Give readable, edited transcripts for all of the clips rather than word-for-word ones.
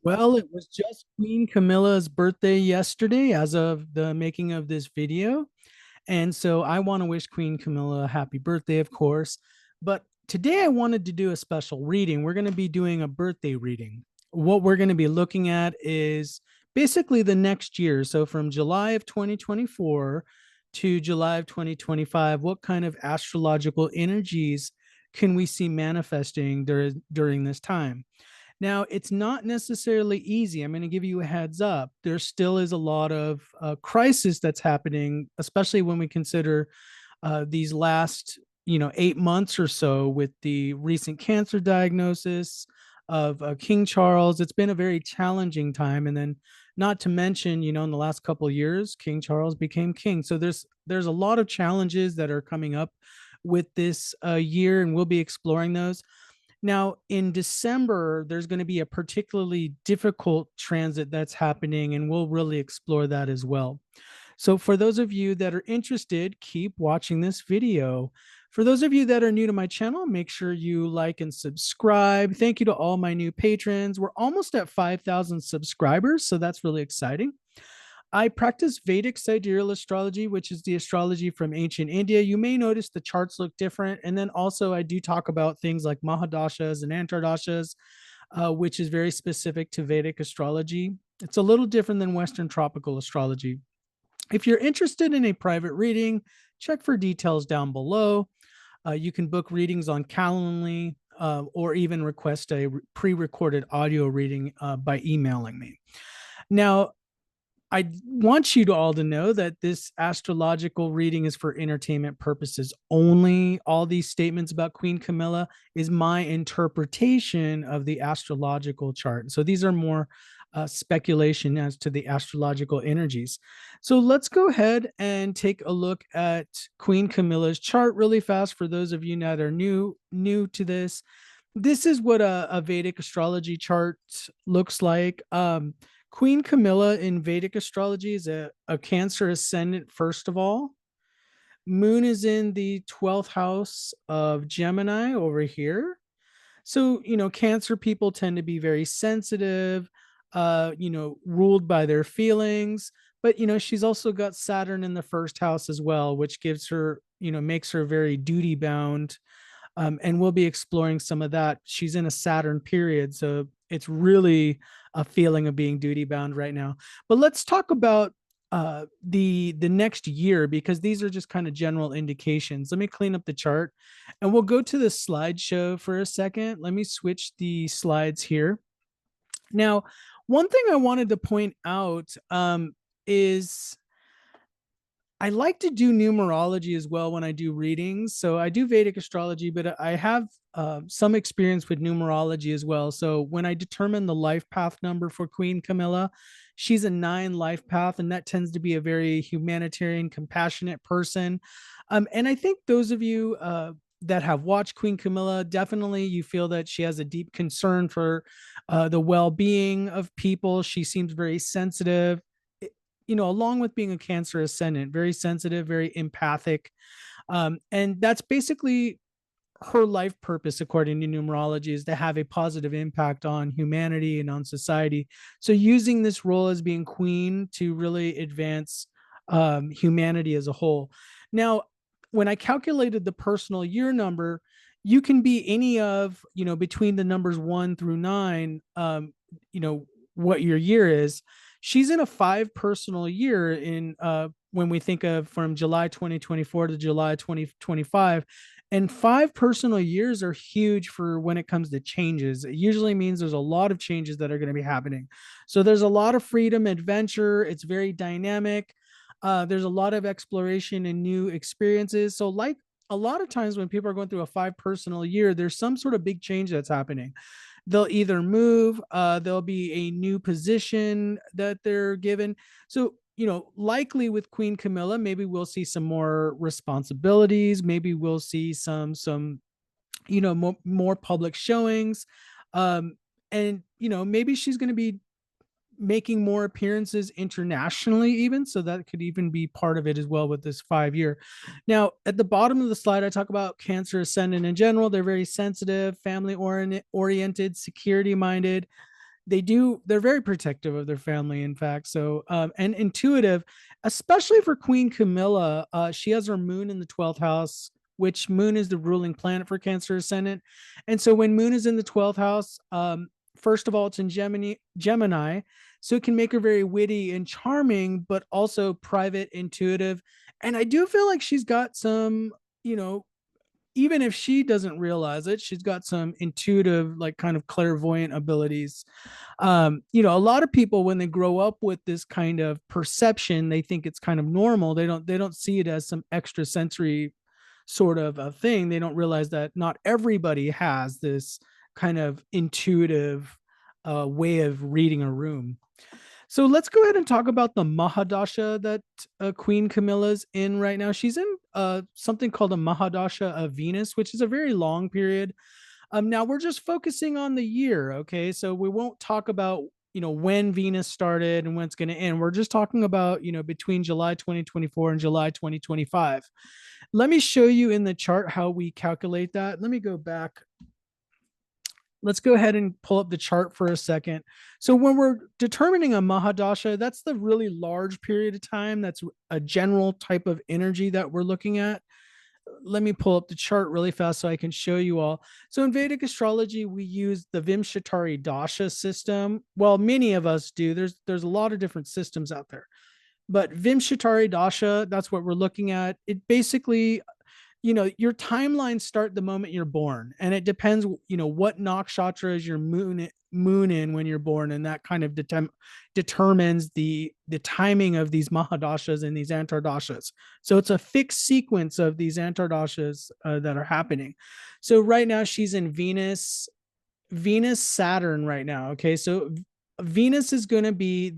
Well, it was just Queen Camilla's birthday yesterday as of the making of this video. And so I want to wish Queen Camilla a happy birthday, of course. But today I wanted to do a special reading. We're going to be doing a birthday reading. What we're going to be looking at is basically the next year. So from July of 2024 to July of 2025, what kind of astrological energies can we see manifesting during this time? Now, it's not necessarily easy. I'm going to give you a heads up. There still is a lot of crisis that's happening, especially when we consider these last, 8 months or so with the recent cancer diagnosis of King Charles. It's been a very challenging time, and then not to mention, in the last couple of years, King Charles became king. So there's a lot of challenges that are coming up with this year, and we'll be exploring those. Now, in December, there's going to be a particularly difficult transit that's happening, and we'll really explore that as well. So, for those of you that are interested, keep watching this video. For those of you that are new to my channel, make sure you like and subscribe. Thank you to all my new patrons. We're almost at 5,000 subscribers, so that's really exciting. I practice Vedic sidereal astrology, which is the astrology from ancient India. You may notice the charts look different. And then also, I do talk about things like mahadashas and antardashas, which is very specific to Vedic astrology. It's a little different than Western tropical astrology. If you're interested in a private reading, check for details down below. You can book readings on Calendly or even request a pre recorded audio reading by emailing me. Now, I want you to all to know that this astrological reading is for entertainment purposes only. All these statements about Queen Camilla is my interpretation of the astrological chart. So these are more speculation as to the astrological energies. So let's go ahead and take a look at Queen Camilla's chart really fast for those of you that are new to this. This is what a Vedic astrology chart looks like. Queen Camilla in Vedic astrology is a Cancer ascendant, first of all. Moon is in the 12th house of Gemini over here. So, Cancer people tend to be very sensitive, ruled by their feelings. But, she's also got Saturn in the first house as well, which gives her, makes her very duty bound. And we'll be exploring some of that. She's in a Saturn period, so it's really a feeling of being duty bound right now. But let's talk about the next year, because these are just kind of general indications. Let me clean up the chart, and we'll go to the slideshow for a second. Let me switch the slides here. Now, one thing I wanted to point out is I like to do numerology as well when I do readings. So I do Vedic astrology, but I have some experience with numerology as well. So when I determine the life path number for Queen Camilla, she's a 9 life path, and that tends to be a very humanitarian, compassionate person. And I think those of you that have watched Queen Camilla, definitely you feel that she has a deep concern for the well-being of people. She seems very sensitive, along with being a Cancer ascendant, very sensitive, very empathic. And that's basically her life purpose, according to numerology, is to have a positive impact on humanity and on society. So using this role as being queen to really advance humanity as a whole. Now, when I calculated the personal year number, you can be any of, between the numbers 1 through 9, what your year is. She's in a 5 personal year in when we think of from July 2024 to July 2025. And 5 personal years are huge for when it comes to changes. It usually means there's a lot of changes that are going to be happening. So there's a lot of freedom, adventure. It's very dynamic. There's a lot of exploration and new experiences. So, like a lot of times when people are going through a 5 personal year, there's some sort of big change that's happening. They'll either move, there'll be a new position that they're given. So, likely with Queen Camilla, maybe we'll see some more responsibilities. Maybe we'll see some, more public showings. And, maybe she's going to be making more appearances internationally even, so that could even be part of it as well with this 5 year. Now, at the bottom of the slide, I talk about Cancer ascendant in general. They're very sensitive, family oriented, security minded. they're very protective of their family, in fact. So and intuitive, especially for Queen Camilla. She has her moon in the 12th house, which moon is the ruling planet for Cancer ascendant. And so when moon is in the 12th house, first of all, it's in Gemini, so it can make her very witty and charming, but also private, intuitive. And I do feel like she's got some, you know, even if she doesn't realize it, she's got some intuitive, like kind of clairvoyant abilities. A lot of people, when they grow up with this kind of perception, they think it's kind of normal. They don't see it as some extra sensory sort of a thing. They don't realize that not everybody has this kind of intuitive way of reading a room. So let's go ahead and talk about the mahadasha that Queen Camilla's in right now. She's in something called a mahadasha of Venus, which is a very long period. Now we're just focusing on the year, okay? So we won't talk about when Venus started and when it's going to end. We're just talking about between July 2024 and July 2025. Let me show you in the chart how we calculate that. Let me go back. Let's go ahead and pull up the chart for a second. So when we're determining a mahadasha, that's the really large period of time. That's a general type of energy that we're looking at. Let me pull up the chart really fast so I can show you all. So in Vedic astrology, we use the Vimshatari dasha system. Well, many of us do. There's a lot of different systems out there. But Vimshatari dasha, that's what we're looking at. It basically, your timelines start the moment you're born, and it depends what nakshatra is your moon in when you're born, and that kind of determines the timing of these mahadashas and these antardashas. So it's a fixed sequence of these antardashas that are happening. So right now she's in Venus Saturn right now. Okay, so Venus is going to be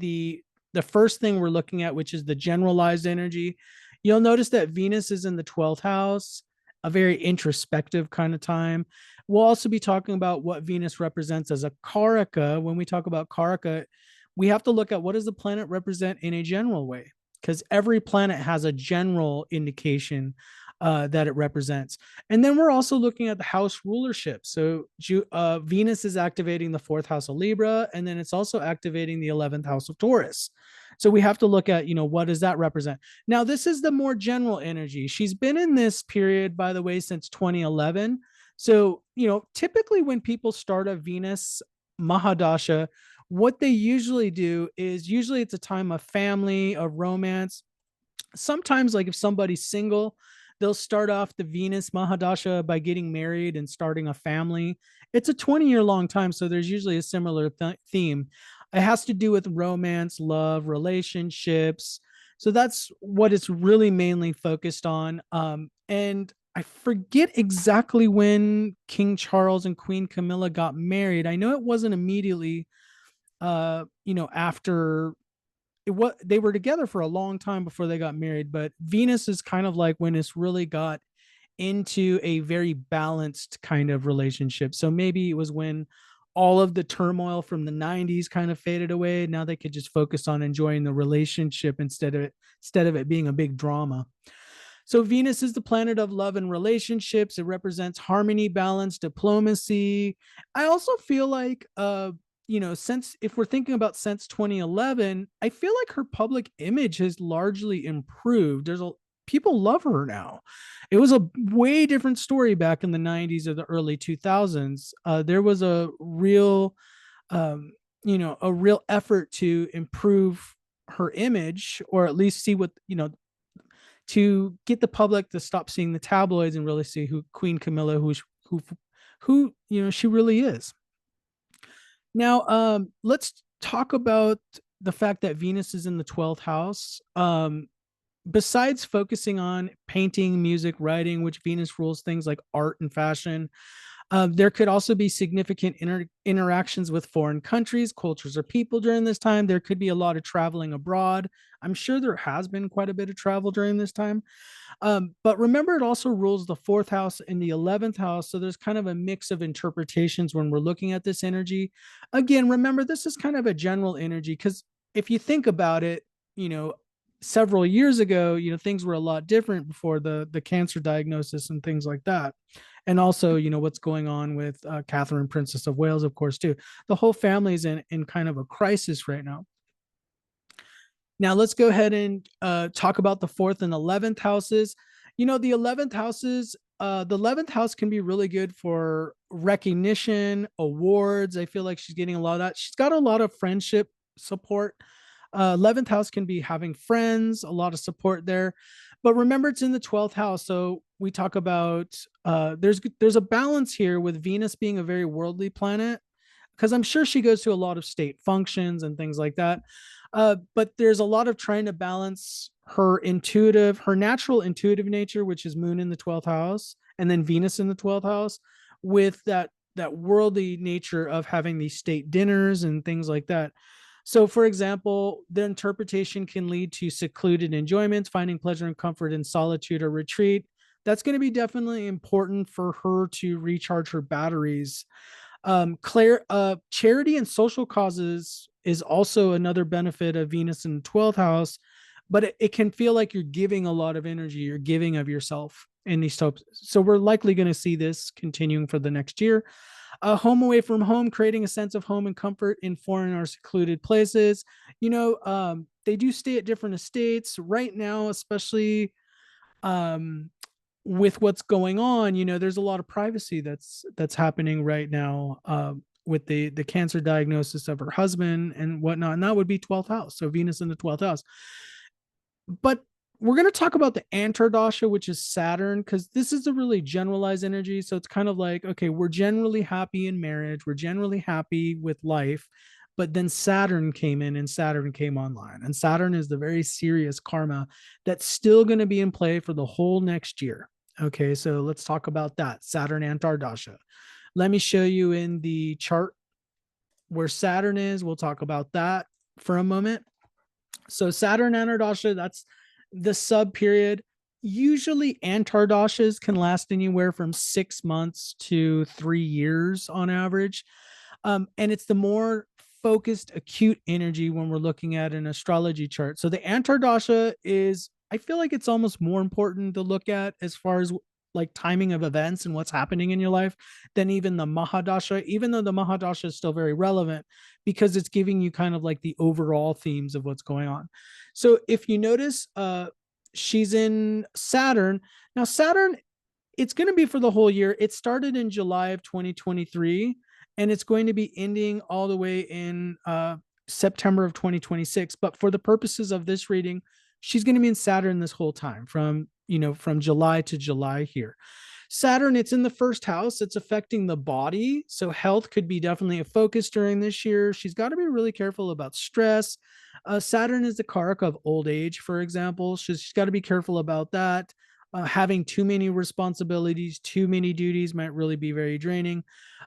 the first thing we're looking at, which is the generalized energy. You'll notice that Venus is in the 12th house, a very introspective kind of time. We'll also be talking about what Venus represents as a karaka. When we talk about karaka, we have to look at what does the planet represent in a general way, because every planet has a general indication that it represents. And then we're also looking at the house rulership. So Venus is activating the 4th house of Libra, and then it's also activating the 11th house of Taurus. So we have to look at, what does that represent? Now, this is the more general energy. She's been in this period, by the way, since 2011. So, typically when people start a Venus mahadasha, what they usually do is usually it's a time of family, of romance. Sometimes, like if somebody's single, they'll start off the Venus mahadasha by getting married and starting a family. It's a 20-year long time, so there's usually a similar theme. It has to do with romance, love, relationships. So that's what it's really mainly focused on. And I forget exactly when King Charles and Queen Camilla got married. I know it wasn't immediately, after they were together for a long time before they got married. But Venus is kind of like when it's really got into a very balanced kind of relationship. So maybe it was when all of the turmoil from the 90s kind of faded away. Now they could just focus on enjoying the relationship instead of it being a big drama. So Venus is the planet of love and relationships. It represents harmony, balance, diplomacy. I also feel like since if we're thinking about since 2011, I feel like her public image has largely improved. People love her now. It was a way different story back in the 90s or the early 2000s. There was a real effort to improve her image, or at least see what, to get the public to stop seeing the tabloids and really see who Queen Camilla, who she really is. Now, let's talk about the fact that Venus is in the 12th house. Besides focusing on painting, music, writing, which Venus rules things like art and fashion, there could also be significant interactions with foreign countries, cultures, or people during this time. There could be a lot of traveling abroad. I'm sure there has been quite a bit of travel during this time. But remember, it also rules the 4th house and the 11th house. So there's kind of a mix of interpretations when we're looking at this energy. Again, remember, this is kind of a general energy, because if you think about it, several years ago, things were a lot different before the cancer diagnosis and things like that. And also, what's going on with Catherine, Princess of Wales, of course, too. The whole family is in kind of a crisis right now. Now let's go ahead and talk about the fourth and 11th houses. The 11th houses, the 11th house can be really good for recognition, awards. I feel like she's getting a lot of that. She's got a lot of friendship support. 11th house can be having friends, a lot of support there. But remember, it's in the 12th house. So we talk about there's a balance here with Venus being a very worldly planet, because I'm sure she goes to a lot of state functions and things like that. But there's a lot of trying to balance her natural intuitive nature, which is Moon in the 12th house, and then Venus in the 12th house, with that worldly nature of having these state dinners and things like that. So, for example, the interpretation can lead to secluded enjoyments, finding pleasure and comfort in solitude or retreat. That's going to be definitely important for her to recharge her batteries. Charity and social causes is also another benefit of Venus in the 12th house, but it can feel like you're giving a lot of energy, you're giving of yourself in these types. So we're likely going to see this continuing for the next year. Home away from home, creating a sense of home and comfort in foreign or secluded places. They do stay at different estates right now, especially um, with what's going on. There's a lot of privacy that's happening right now, with the cancer diagnosis of her husband and whatnot, and that would be 12th house, so Venus in the 12th house. But we're going to talk about the antardasha, which is Saturn, because this is a really generalized energy. So it's kind of like, okay, we're generally happy in marriage, we're generally happy with life, but then Saturn came in and Saturn came online, and Saturn is the very serious karma that's still going to be in play for the whole next year. Okay, so let's talk about that Saturn antardasha. Let me show you in the chart where Saturn is. We'll talk about that for a moment. So Saturn antardasha, that's the sub period. Usually antardashas can last anywhere from 6 months to 3 years on average. And it's the more focused, acute energy when we're looking at an astrology chart. So the antardasha is, I feel like it's almost more important to look at as far as like timing of events and what's happening in your life than even the mahadasha, even though the mahadasha is still very relevant because it's giving you kind of like the overall themes of what's going on. So if you notice, she's in Saturn. Now, Saturn, it's going to be for the whole year. It started in July of 2023, and it's going to be ending all the way in September of 2026. But for the purposes of this reading, she's going to be in Saturn this whole time from July to July here. Saturn, it's in the first house. It's affecting the body. So health could be definitely a focus during this year. She's got to be really careful about stress. Saturn is the karaka of old age, for example. She's got to be careful about that. Having too many responsibilities, too many duties might really be very draining.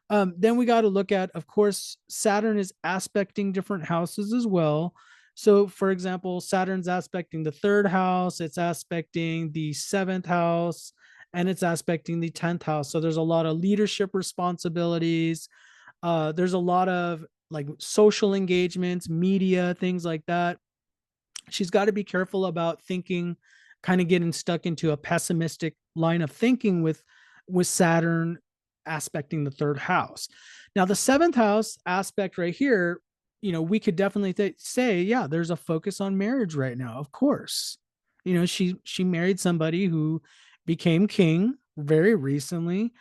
Then we got to look at, of course, Saturn is aspecting different houses as well. So, for example, Saturn's aspecting the third house, it's aspecting the seventh house, and it's aspecting the 10th house. So, there's a lot of leadership responsibilities. There's a lot of like social engagements, media, things like that. She's got to be careful about thinking, kind of getting stuck into a pessimistic line of thinking with Saturn aspecting the third house. Now, the seventh house aspect right here, we could definitely say, yeah, there's a focus on marriage right now. Of course, she married somebody who became king very recently.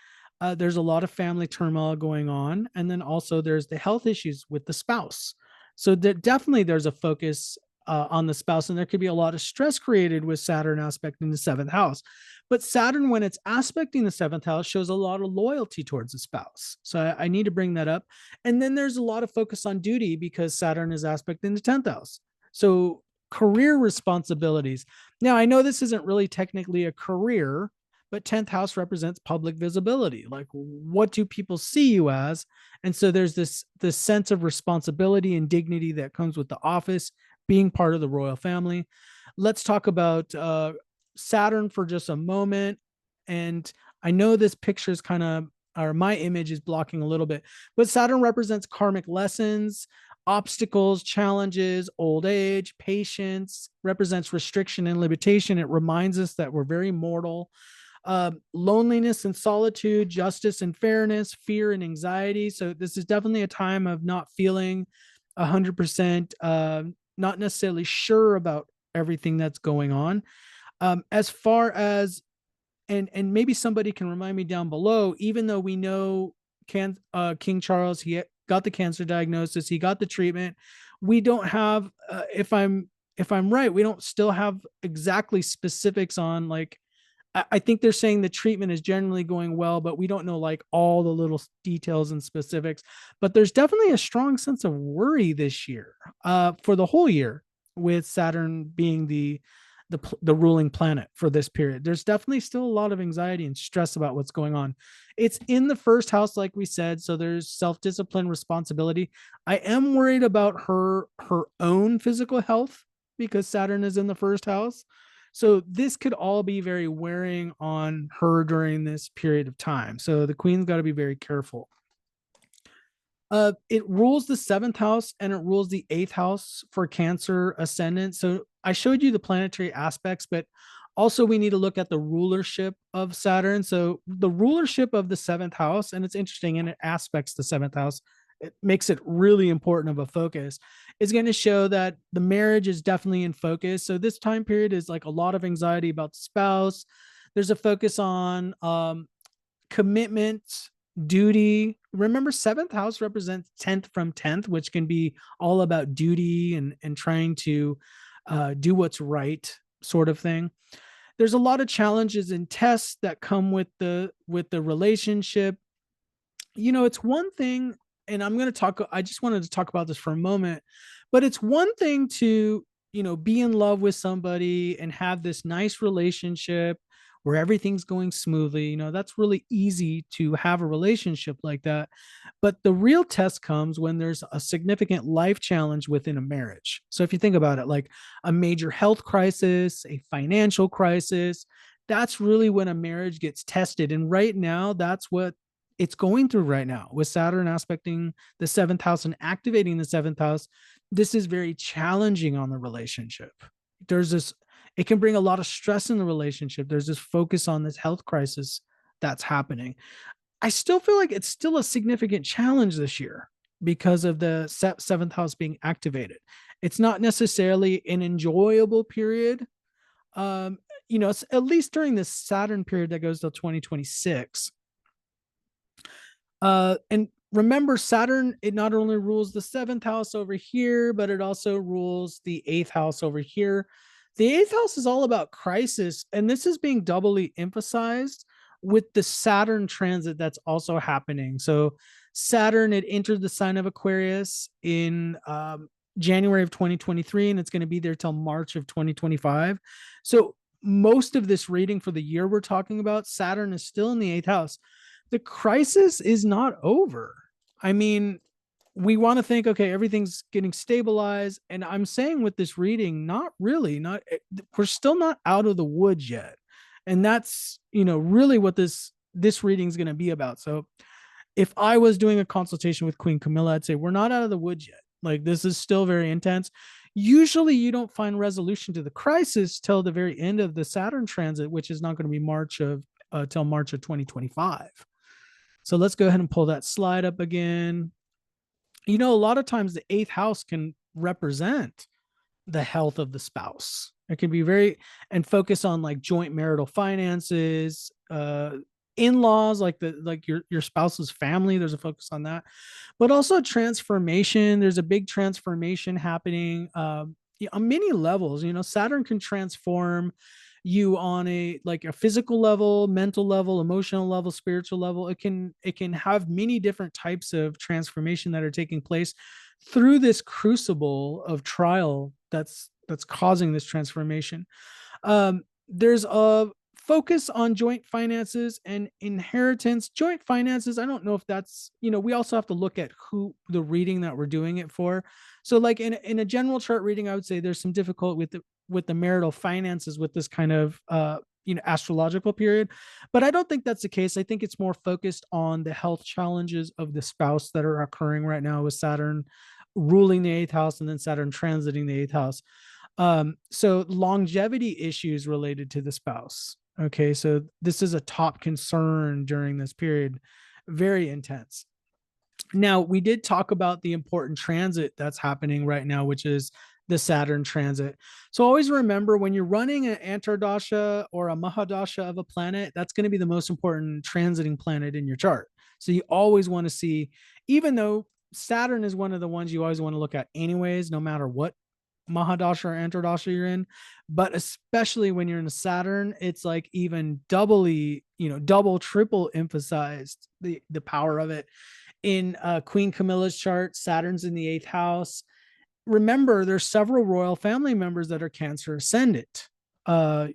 There's a lot of family turmoil going on, and then also there's the health issues with the spouse. So definitely there's a focus on the spouse, and there could be a lot of stress created with Saturn aspecting the seventh house. But Saturn, when it's aspecting the seventh house, shows a lot of loyalty towards the spouse. So I need to bring that up. And then there's a lot of focus on duty because Saturn is aspecting the 10th house. So career responsibilities. Now, I know this isn't really technically a career, but 10th house represents public visibility. Like, what do people see you as? And so there's this sense of responsibility and dignity that comes with the office, being part of the royal family. Let's talk about Saturn for just a moment. And I know this picture is kind of, or my image is blocking a little bit, but Saturn represents karmic lessons, obstacles, challenges, old age, patience, represents restriction and limitation. It reminds us that we're very mortal. loneliness and solitude, justice and fairness, fear and anxiety. So this is definitely a time of not feeling 100%, not necessarily sure about everything that's going on. As far as, and maybe somebody can remind me down below, even though we know King Charles, he got the cancer diagnosis, he got the treatment, we don't have, if I'm right, we don't still have exactly specifics on, like, I think they're saying the treatment is generally going well, but we don't know like all the little details and specifics. But there's definitely a strong sense of worry this year, for the whole year, with Saturn being the ruling planet for this period. There's definitely still a lot of anxiety and stress about what's going on. It's in the first house, like we said, so there's self-discipline, responsibility. I am worried about her own physical health because Saturn is in the first house. So this could all be very wearing on her during this period of time. So the queen's got to be very careful. It rules the seventh house and it rules the eighth house for Cancer ascendant. So I showed you the planetary aspects, but also we need to look at the rulership of Saturn. So the rulership of the seventh house, and it's interesting, and it aspects the seventh house. It makes it really important of a focus. Is going to show that the marriage is definitely in focus. So this time period is like a lot of anxiety about the spouse. There's a focus on commitment, duty. Remember, seventh house represents 10th from 10th, which can be all about duty and trying to do what's right, sort of thing. There's a lot of challenges and tests that come with the relationship. It's one thing, and I just wanted to talk about this for a moment, but it's one thing to, be in love with somebody and have this nice relationship where everything's going smoothly. That's really easy to have a relationship like that. But the real test comes when there's a significant life challenge within a marriage. So if you think about it, like a major health crisis, a financial crisis, that's really when a marriage gets tested. And right now, that's what it's going through right now with Saturn aspecting the seventh house and activating the seventh house. This is very challenging on the relationship. There's this, it can bring a lot of stress in the relationship. There's this focus on this health crisis that's happening. I still feel like it's still a significant challenge this year because of the seventh house being activated. It's not necessarily an enjoyable period. It's at least during this Saturn period that goes till 2026. And remember, Saturn, it not only rules the seventh house over here, but it also rules the eighth house over here. The eighth house is all about crisis, and this is being doubly emphasized with the Saturn transit that's also happening. So Saturn, it entered the sign of Aquarius in January of 2023, and it's going to be there till March of 2025. So most of this reading for the year we're talking about, Saturn is still in the eighth house. The crisis is not over. I mean, we want to think, okay, everything's getting stabilized. And I'm saying with this reading, not really, we're still not out of the woods yet. And that's, really what this reading is going to be about. So if I was doing a consultation with Queen Camilla, I'd say we're not out of the woods yet. Like, this is still very intense. Usually you don't find resolution to the crisis till the very end of the Saturn transit, which is not going to be till March of 2025. So let's go ahead and pull that slide up again. A lot of times the eighth house can represent the health of the spouse. It can be and focus on like joint marital finances, in-laws, like your spouse's family. There's a focus on that, but also transformation. There's a big transformation happening on many levels. Saturn can transform you on a physical level, mental level, emotional level, spiritual level. It can have many different types of transformation that are taking place through this crucible of trial that's causing this transformation. There's a focus on joint finances and inheritance. Joint finances, I don't know if that's, we also have to look at who the reading that we're doing it for. So like in a general chart reading, I would say there's some difficulty with the marital finances with this kind of astrological period, but I don't think that's the case. I think it's more focused on the health challenges of the spouse that are occurring right now with Saturn ruling the eighth house and then Saturn transiting the eighth house. So longevity issues related to the spouse. Okay, so this is a top concern during this period, very intense. Now, we did talk about the important transit that's happening right now, which is the Saturn transit. So always remember, when you're running an antardasha or a mahadasha of a planet, that's going to be the most important transiting planet in your chart. So you always want to see, even though Saturn is one of the ones you always want to look at anyways, no matter what mahadasha or antardasha you're in, but especially when you're in a Saturn, it's like even doubly, double, triple emphasized the power of it. In Queen Camilla's chart, Saturn's in the eighth house. Remember, there's several royal family members that are Cancer ascendant. Uh,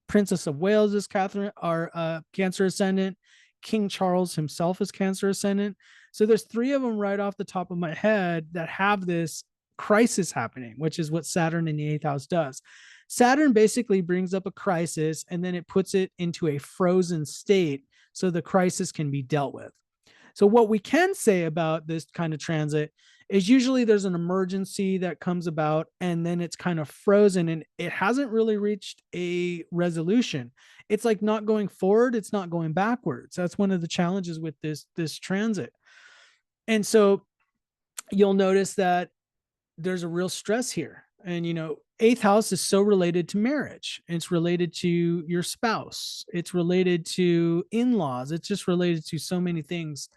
Princess of Wales is Catherine, are Cancer ascendant. King Charles himself is Cancer ascendant. So there's three of them right off the top of my head that have this crisis happening, which is what Saturn in the eighth house does. Saturn basically brings up a crisis and then it puts it into a frozen state so the crisis can be dealt with. So what we can say about this kind of transit is usually there's an emergency that comes about and then it's kind of frozen and it hasn't really reached a resolution. It's like not going forward, it's not going backwards. That's one of the challenges with this transit. And so you'll notice that there's a real stress here. And eighth house is so related to marriage. It's related to your spouse. It's related to in-laws. It's just related to so many things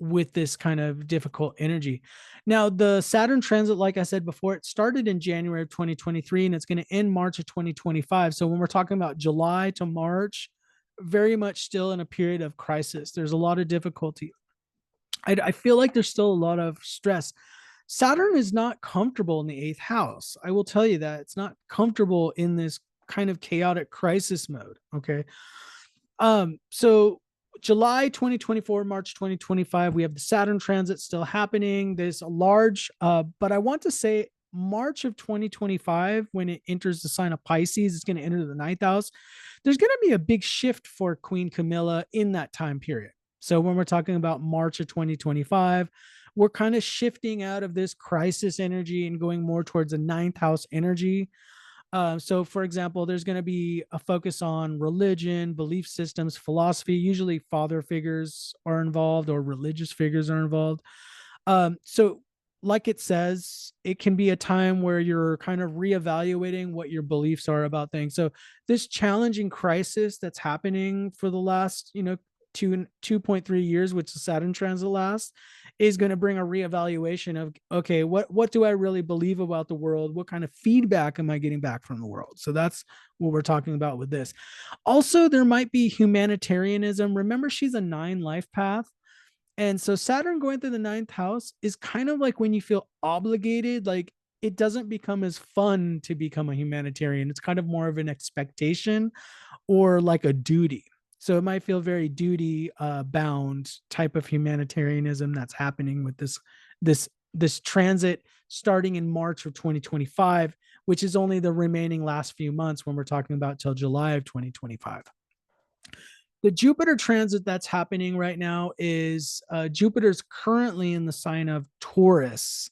with this kind of difficult energy. Now, the Saturn transit, like I said before, it started in January of 2023 and it's going to end March of 2025. So when we're talking about July to March, very much still in a period of crisis. There's a lot of difficulty. I feel like there's still a lot of stress. Saturn is not comfortable in the eighth house. I will tell you that it's not comfortable in this kind of chaotic crisis mode. Okay. So July 2024, March 2025, we have the Saturn transit still happening. There's a large, but I want to say March of 2025, when it enters the sign of Pisces, it's going to enter the ninth house. There's going to be a big shift for Queen Camilla in that time period. So when we're talking about March of 2025, we're kind of shifting out of this crisis energy and going more towards a ninth house energy. So, for example, there's going to be a focus on religion, belief systems, philosophy. Usually, father figures are involved or religious figures are involved. So, like it says, it can be a time where you're kind of reevaluating what your beliefs are about things. So, this challenging crisis that's happening for the last, 2.3 years, which the Saturn transit lasts, is going to bring a reevaluation of, okay, what do I really believe about the world? What kind of feedback am I getting back from the world? So that's what we're talking about with this. Also, there might be humanitarianism. Remember, she's a 9 life path. And so Saturn going through the ninth house is kind of like when you feel obligated, like it doesn't become as fun to become a humanitarian. It's kind of more of an expectation or like a duty. So it might feel very duty bound type of humanitarianism that's happening with this transit starting in March of 2025, which is only the remaining last few months when we're talking about till July of 2025. The Jupiter transit that's happening right now is Jupiter's currently in the sign of Taurus.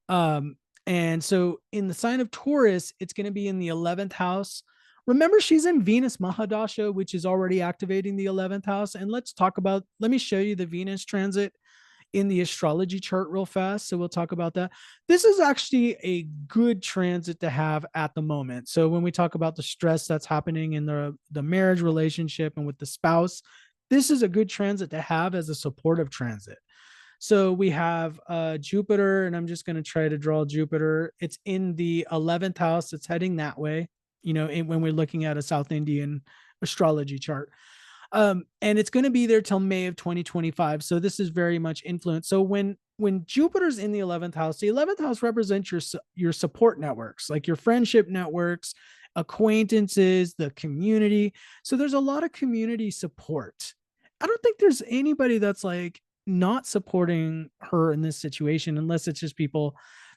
And so in the sign of Taurus, it's going to be in the 11th house. Remember, she's in Venus Mahadasha, which is already activating the 11th house. And let me show you the Venus transit in the astrology chart real fast. So we'll talk about that. This is actually a good transit to have at the moment. So when we talk about the stress that's happening in the marriage relationship and with the spouse, this is a good transit to have as a supportive transit. So we have Jupiter, and I'm just going to try to draw Jupiter. It's in the 11th house. It's heading that way, when we're looking at a South Indian astrology chart. And it's going to be there till May of 2025. So this is very much influenced. So when Jupiter's in the 11th house, the 11th house represents your support networks, like your friendship networks, acquaintances, the community. So there's a lot of community support. I don't think there's anybody that's like not supporting her in this situation, unless it's just people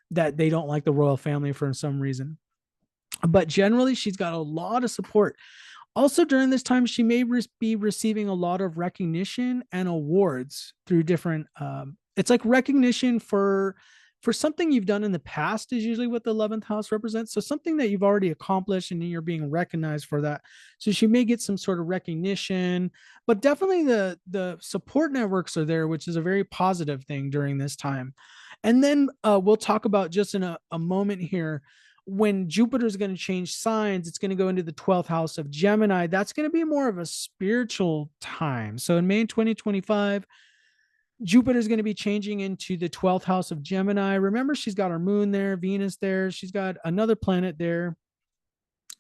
that they don't like the royal family for some reason. But generally, she's got a lot of support. Also, during this time, she may be receiving a lot of recognition and awards through different. It's like recognition for for something you've done in the past is usually what the 11th house represents. So something that you've already accomplished and you're being recognized for that. So she may get some sort of recognition, but definitely the support networks are there, which is a very positive thing during this time. And then we'll talk about just in a moment here when Jupiter is going to change signs, it's going to go into the 12th house of Gemini. That's going to be more of a spiritual time. So in May 2025, Jupiter is going to be changing into the 12th house of Gemini. Remember, she's got her moon there, Venus there. She's got another planet there.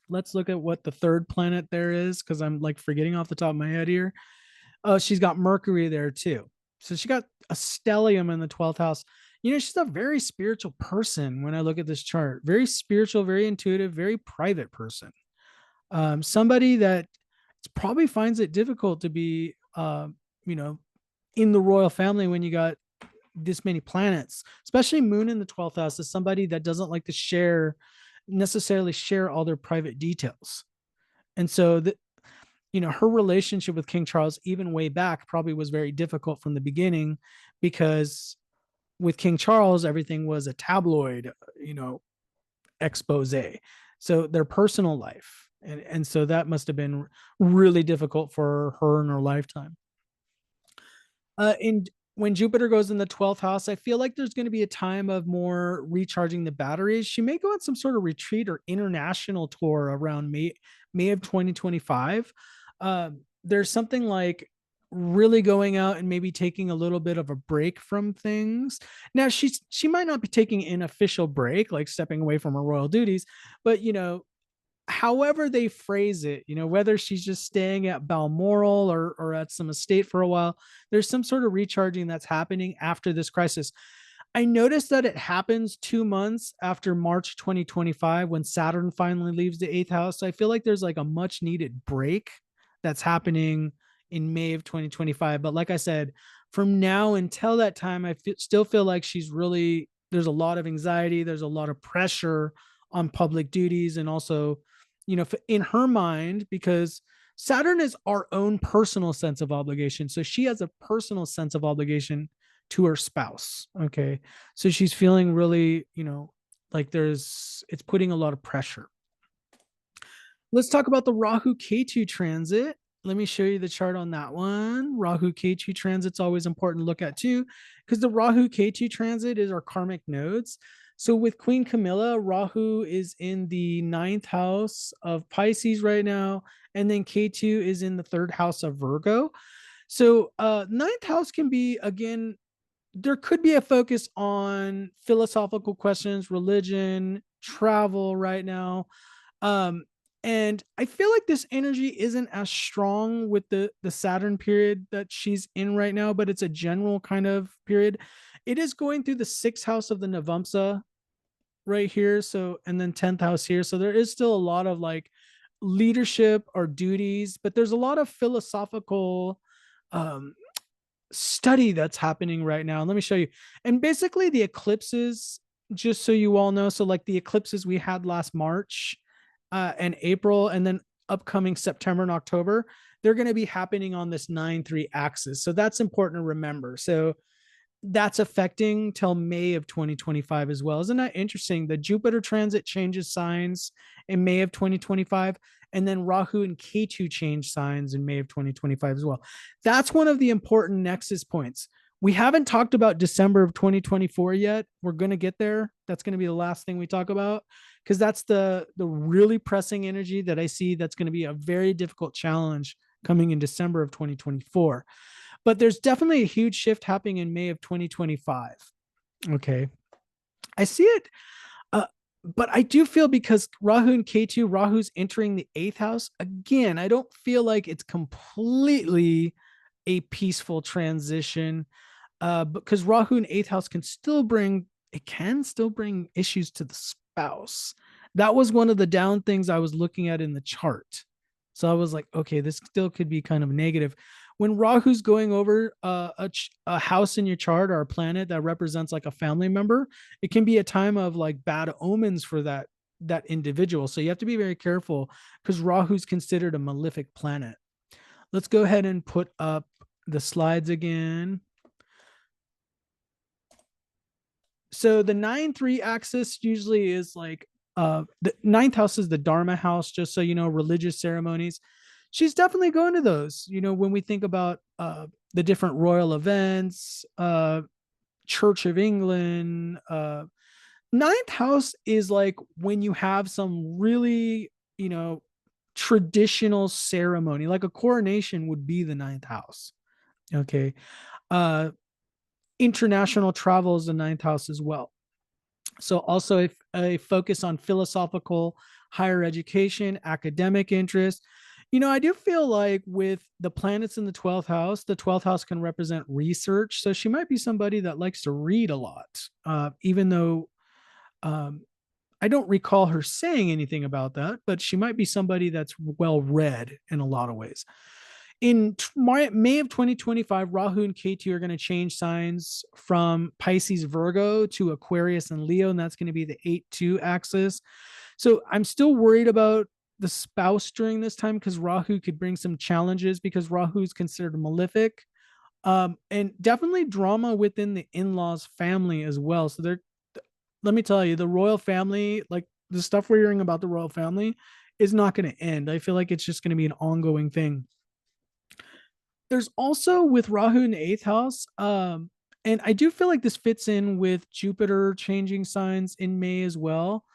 Let's look at what the third planet there is because I'm like forgetting off the top of my head here. Oh, she's got Mercury there too. So she got a stellium in the 12th house. You know, she's a very spiritual person when I look at this chart. Very spiritual, very intuitive, very private person. Somebody that probably finds it difficult to be, you know, in the royal family when you got this many planets, especially moon in the 12th house, is somebody that doesn't like to necessarily share all their private details. And so her relationship with King Charles, even way back, probably was very difficult from the beginning because with King Charles, everything was a tabloid, expose. So their personal life. And so that must have been really difficult for her in her lifetime. And when Jupiter goes in the 12th house, I feel like there's going to be a time of more recharging the batteries. She may go on some sort of retreat or international tour around May of 2025. There's something like really going out and maybe taking a little bit of a break from things. Now she might not be taking an official break, like stepping away from her royal duties, but however they phrase it, whether she's just staying at Balmoral or at some estate for a while, there's some sort of recharging that's happening after this crisis. I noticed that it happens 2 months after March 2025 when Saturn finally leaves the eighth house. So I feel like there's like a much needed break that's happening in May of 2025. But like I said, from now until that time, still feel like there's a lot of anxiety, there's a lot of pressure on public duties, and also in her mind, because Saturn is our own personal sense of obligation. So she has a personal sense of obligation to her spouse. Okay. So she's feeling really, like it's putting a lot of pressure. Let's talk about the Rahu Ketu transit. Let me show you the chart on that one. Rahu Ketu transit's always important to look at too, because the Rahu Ketu transit is our karmic nodes. So with Queen Camilla, Rahu is in the 9th house of Pisces right now, and then Ketu is in the 3rd house of Virgo. So 9th house can be, again, there could be a focus on philosophical questions, religion, travel right now. And I feel like this energy isn't as strong with the Saturn period that she's in right now, but it's a general kind of period. It is going through the 6th house of the Navamsa right here. So, and then 10th house here. So there is still a lot of like leadership or duties, but there's a lot of philosophical study that's happening right now. And let me show you. And basically the eclipses, just so you all know, so like the eclipses we had last March and April, and then upcoming September and October, they're going to be happening on this 9-3 axis. So that's important to remember. So that's affecting till May of 2025 as well. Isn't that interesting? The Jupiter transit changes signs in May of 2025, and then Rahu and Ketu change signs in May of 2025 as well. That's one of the important nexus points. We haven't talked about December of 2024 yet. We're going to get there. That's going to be the last thing we talk about, because that's the really pressing energy that I see that's going to be a very difficult challenge coming in December of 2024. But there's definitely a huge shift happening in May of 2025. Okay. I see it. But I do feel, because Rahu and Ketu, Rahu's entering the 8th house. Again, I don't feel like it's completely a peaceful transition, because Rahu in 8th house can still bring issues to the spouse. That was one of the down things I was looking at in the chart. So I was like, okay, this still could be kind of negative. When Rahu's going over a house in your chart or a planet that represents like a family member, it can be a time of like bad omens for that individual. So you have to be very careful, because Rahu's considered a malefic planet. Let's go ahead and put up the slides again. So the 9-3 axis usually is like the ninth house is the Dharma house, just so you know, religious ceremonies. She's definitely going to those. You know, when we think about the different royal events, Church of England, ninth house is like when you have some really, you know, traditional ceremony, like a coronation would be the ninth house. Okay. Uh, International travel is the ninth house as well. So also a focus on philosophical higher education, academic interest. You know, I do feel like with the planets in the 12th house can represent research. So she might be somebody that likes to read a lot, even though um, I don't recall her saying anything about that, but she might be somebody that's well read in a lot of ways. In May of 2025, Rahu and Ketu are going to change signs from Pisces, Virgo to Aquarius and Leo, and that's going to be the 8-2 axis. So I'm still worried about the spouse during this time because Rahu could bring some challenges because Rahu is considered malefic. And definitely drama within the in-laws family as well. So they're, let me tell you, the royal family, like the stuff we're hearing about the royal family, is not going to end. I feel like it's just going to be an ongoing thing. There's also with Rahu in the eighth house, and I do feel like this fits in with Jupiter changing signs in May as well.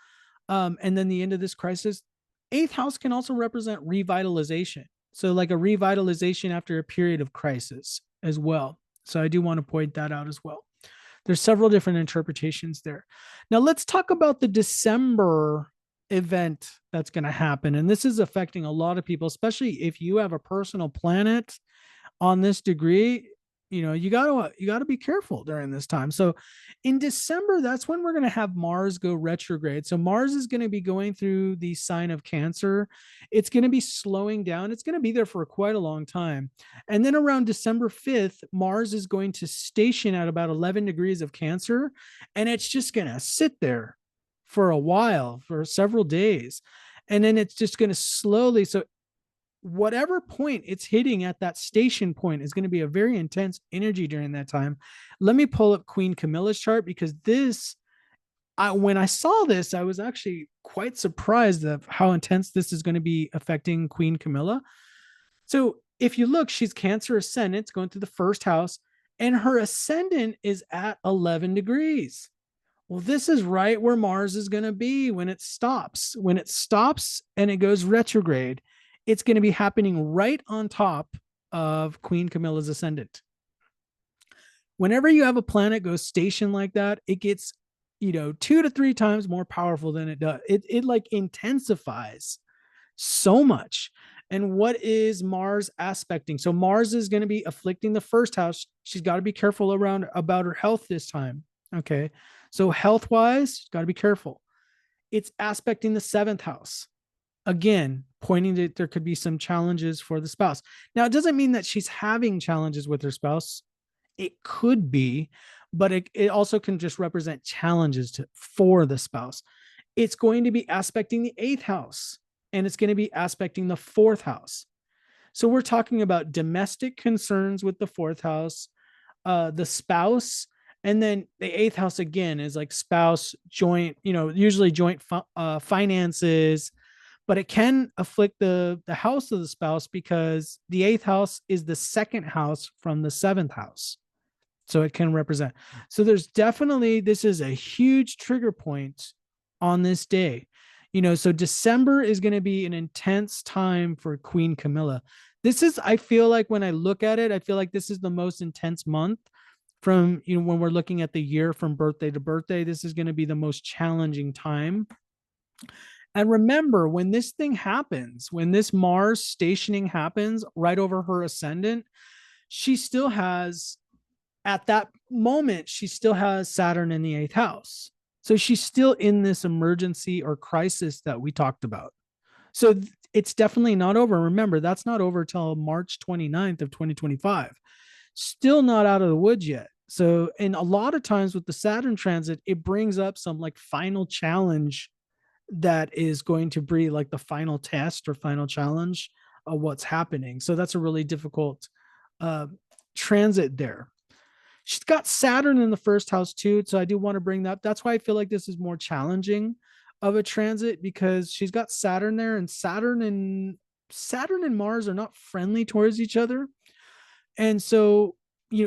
And then the end of this crisis, eighth house can also represent revitalization. So, like a revitalization after a period of crisis as well. So, I do want to point that out as well. There's several different interpretations there. Now, let's talk about the December event that's going to happen. And this is affecting a lot of people, especially if you have a personal planet on this degree. You know, you gotta be careful during this time. So in December, that's when we're going to have Mars go retrograde. So Mars is going to be going through the sign of Cancer. It's going to be slowing down. It's going to be there for quite a long time. And then around December 5th, Mars is going to station at about 11 degrees of Cancer, and it's just going to sit there for a while, for several days. And then it's just going to slowly, so whatever point it's hitting at that station point is going to be a very intense energy during that time. Let me pull up Queen Camilla's chart because when I saw this, I was actually quite surprised of how intense this is going to be affecting Queen Camilla. So if you look, she's Cancer ascendant, it's going through the first house, and her ascendant is at 11 degrees. Well, this is right where Mars is going to be when it stops. When it stops and it goes retrograde, it's going to be happening right on top of Queen Camilla's ascendant. Whenever you have a planet go station like that, it gets, 2 to 3 times more powerful than it does. It like intensifies so much. And what is Mars aspecting? So Mars is going to be afflicting the first house. She's got to be careful about her health this time. Okay. So health wise, got to be careful. It's aspecting the seventh house. Again, pointing that there could be some challenges for the spouse. Now, it doesn't mean that she's having challenges with her spouse. It could be, but it also can just represent challenges for the spouse. It's going to be aspecting the eighth house, and it's going to be aspecting the fourth house. So we're talking about domestic concerns with the fourth house, the spouse, and then the eighth house again is like spouse, joint, usually joint finances, but it can afflict the house of the spouse because the eighth house is the second house from the seventh house. So it can represent. So there's definitely, this is a huge trigger point on this day. So December is going to be an intense time for Queen Camilla. This is, I feel like when I look at it, I feel like this is the most intense month from, when we're looking at the year from birthday to birthday. This is going to be the most challenging time. And remember, when this thing happens, when this Mars stationing happens right over her ascendant, she still has, at that moment, she still has Saturn in the eighth house. So she's still in this emergency or crisis that we talked about. So it's definitely not over. Remember, that's not over till March 29th of 2025. Still not out of the woods yet. So, and a lot of times with the Saturn transit, it brings up some like final challenge that is going to be like the final test or final challenge of what's happening. So that's a really difficult transit there. She's got Saturn in the first house too. So I do want to bring that. That's why I feel like this is more challenging of a transit, because she's got Saturn there, and Saturn and Mars are not friendly towards each other. And so,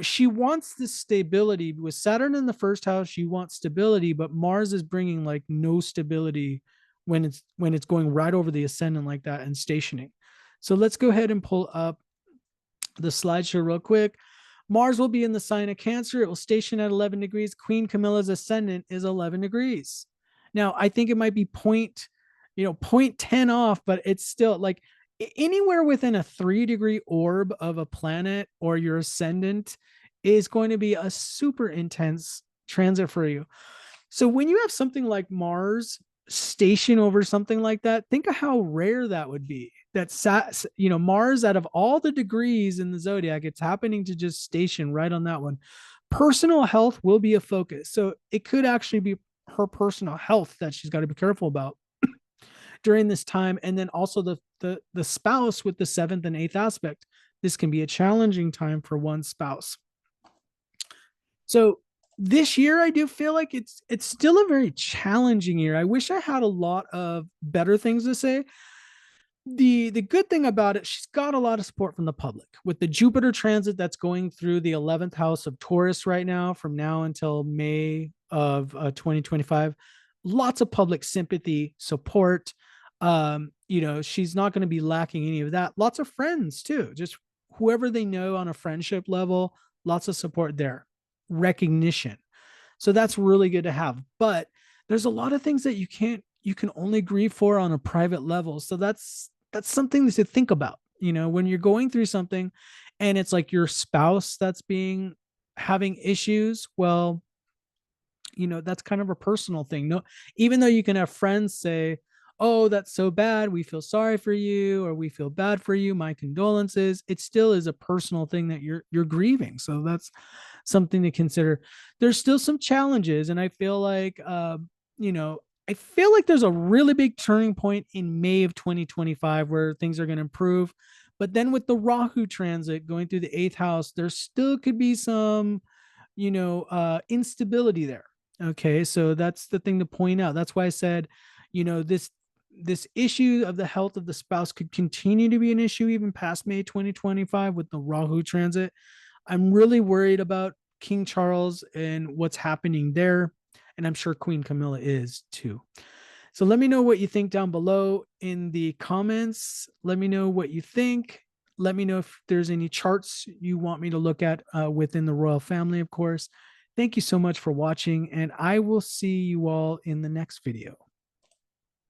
she wants this stability with Saturn in the first house. She wants stability, but Mars is bringing like no stability when it's going right over the ascendant like that and stationing. So let's go ahead and pull up the slideshow real quick. Mars will be in the sign of Cancer. It will station at 11 degrees. Queen Camilla's ascendant is 11 degrees. Now, I think it might be point 10 off, but it's still like anywhere within a 3-degree orb of a planet or your ascendant is going to be a super intense transit for you. So when you have something like Mars station over something like that, think of how rare that would be. Mars, out of all the degrees in the zodiac, it's happening to just station right on that one. Personal health will be a focus. So it could actually be her personal health that she's got to be careful about during this time. And then also the spouse with the 7th and 8th aspect. This can be a challenging time for one spouse. So this year, I do feel like it's still a very challenging year. I wish I had a lot of better things to say. The good thing about it, she's got a lot of support from the public with the Jupiter transit that's going through the 11th house of Taurus right now, from now until May of 2025. Lots of public sympathy, support. She's not going to be lacking any of that. Lots of friends too, just whoever they know on a friendship level. Lots of support there, recognition. So that's really good to have. But there's a lot of things that you can only grieve for on a private level. So that's something to think about, when you're going through something and it's like your spouse that's having issues. Well, that's kind of a personal thing. No, even though you can have friends say, oh, that's so bad, we feel sorry for you, or we feel bad for you, my condolences, it still is a personal thing that you're grieving. So that's something to consider. There's still some challenges, and I feel like there's a really big turning point in May of 2025 where things are going to improve. But then with the Rahu transit going through the 8th house, there still could be some instability there. Okay, so that's the thing to point out. That's why I said, this issue of the health of the spouse could continue to be an issue even past May 2025 with the Rahu transit. I'm really worried about King Charles and what's happening there, and I'm sure Queen Camilla is too. So let me know what you think down below in the comments. Let me know what you think. Let me know if there's any charts you want me to look at within the royal family, of course. Thank you so much for watching, and I will see you all in the next video.